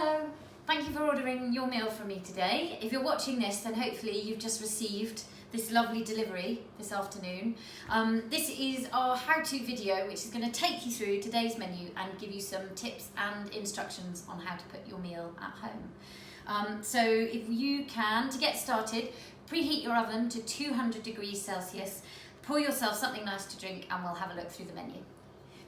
Hello, thank you for ordering your meal from me today. If you're watching this, then hopefully you've just received this lovely delivery this afternoon. This is our how-to video, which is going to take you through today's menu and give you some tips and instructions on how to put your meal at home. So if you can, to get started, preheat your oven to 200 degrees Celsius, pour yourself something nice to drink, and we'll have a look through the menu.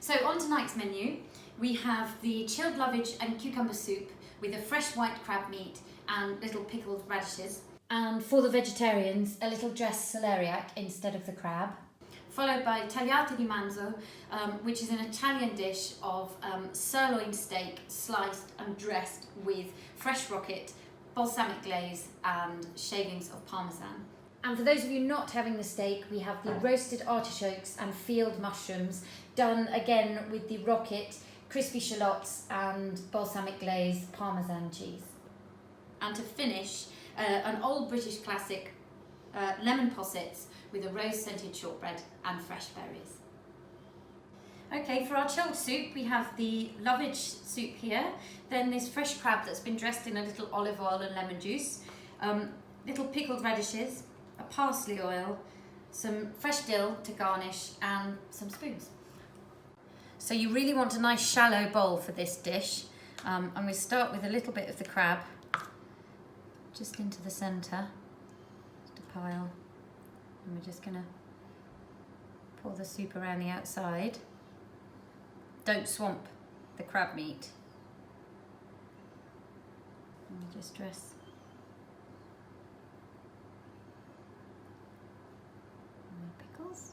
So on tonight's menu, we have the chilled lovage and cucumber soup with a fresh white crab meat and little pickled radishes. And for the vegetarians, a little dressed celeriac instead of the crab. Followed by tagliata di manzo, which is an Italian dish of sirloin steak sliced and dressed with fresh rocket, balsamic glaze and shavings of parmesan. And for those of you not having the steak, we have the roasted artichokes and field mushrooms done again with the rocket, crispy shallots and balsamic glaze parmesan cheese. And to finish, an old British classic, lemon possets with a rose-scented shortbread and fresh berries. Okay, for our chilled soup, we have the lovage soup here, then this fresh crab that's been dressed in a little olive oil and lemon juice, little pickled radishes, a parsley oil, some fresh dill to garnish, and some spoons. So you really want a nice shallow bowl for this dish. And we start with a little bit of the crab, just into the centre, just a pile. And we're just gonna pour the soup around the outside. Don't swamp the crab meat. And we just dress the pickles,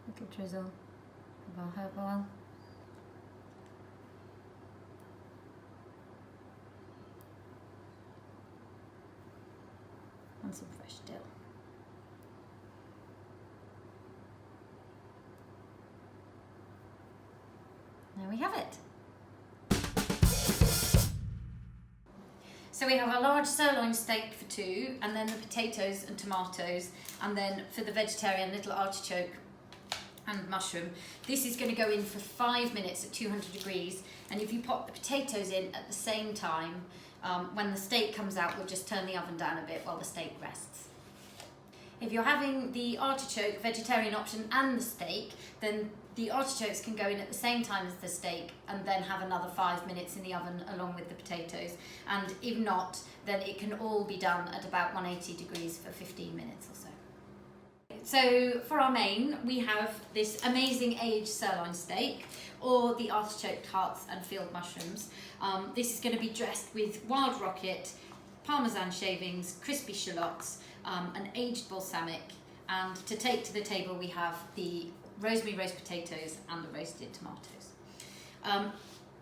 little drizzle of our herb oil. And some fresh dill. There we have it. So we have a large sirloin steak for two, and then the potatoes and tomatoes, and then for the vegetarian, little artichoke and mushroom. This is going to go in for 5 minutes at 200 degrees, and if you pop the potatoes in at the same time, when the steak comes out, we'll just turn the oven down a bit while the steak rests. If you're having the artichoke vegetarian option and the steak, then the artichokes can go in at the same time as the steak and then have another 5 minutes in the oven along with the potatoes. And if not, then it can all be done at about 180 degrees for 15 minutes or so. So for our main, we have this amazing aged sirloin steak or the artichoke hearts and field mushrooms. This is going to be dressed with wild rocket, parmesan shavings, crispy shallots, an aged balsamic, and to take to the table we have the rosemary roast potatoes and the roasted tomatoes.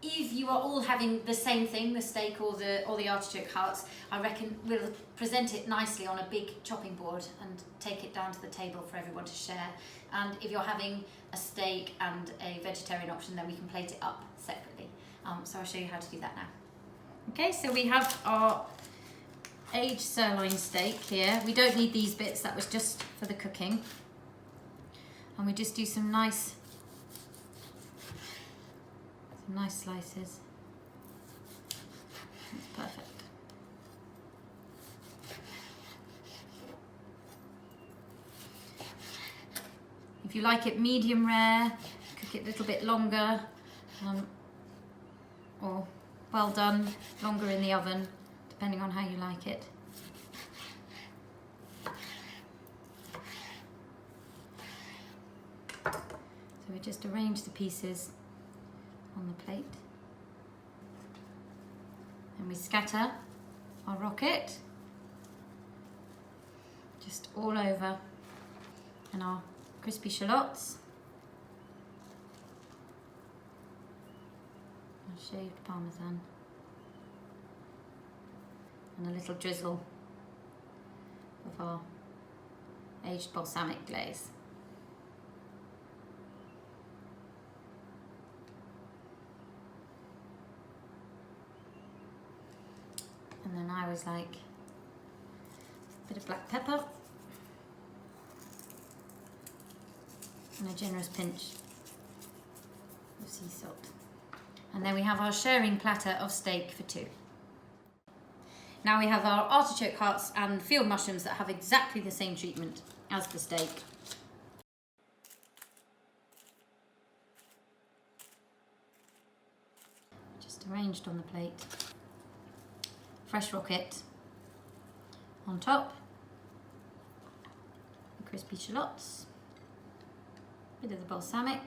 If you are all having the same thing, the steak or the artichoke hearts, I reckon we'll present it nicely on a big chopping board and take it down to the table for everyone to share. And if you're having a steak and a vegetarian option, then we can plate it up separately. So I'll show you how to do that now. Okay, so we have our aged sirloin steak here. We don't need these bits, that was just for the cooking. And we just do some nice slices. That's perfect. If you like it medium rare, cook it a little bit longer, or well done, longer in the oven, depending on how you like it. So we just arrange the pieces on the plate, and we scatter our rocket just all over, and our crispy shallots and shaved parmesan, and a little drizzle of our aged balsamic glaze. And then I always like a bit of black pepper and a generous pinch of sea salt. And then we have our sharing platter of steak for 2. Now we have our artichoke hearts and field mushrooms that have exactly the same treatment as the steak. Just arranged on the plate. Fresh rocket on top. The crispy shallots. Bit of the balsamic.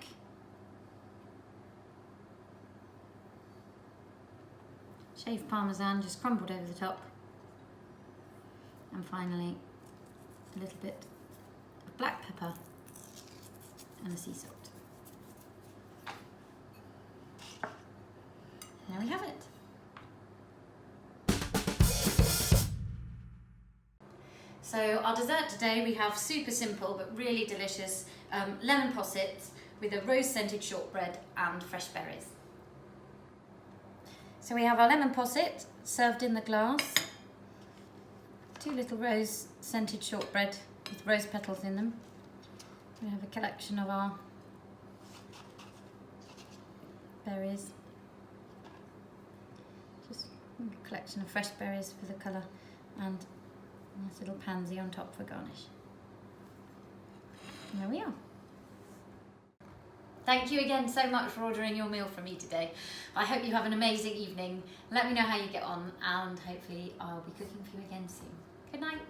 Shaved parmesan just crumbled over the top. And finally, a little bit of black pepper and a sea salt. There we have it. So our dessert today, we have super simple but really delicious lemon possets with a rose scented shortbread and fresh berries. So we have our lemon posset served in the glass, 2 little rose scented shortbread with rose petals in them. We have a collection of our berries, just a collection of fresh berries for the colour, and a nice little pansy on top for garnish. And there we are. Thank you again so much for ordering your meal from me today. I hope you have an amazing evening. Let me know how you get on, and hopefully I'll be cooking for you again soon. Good night.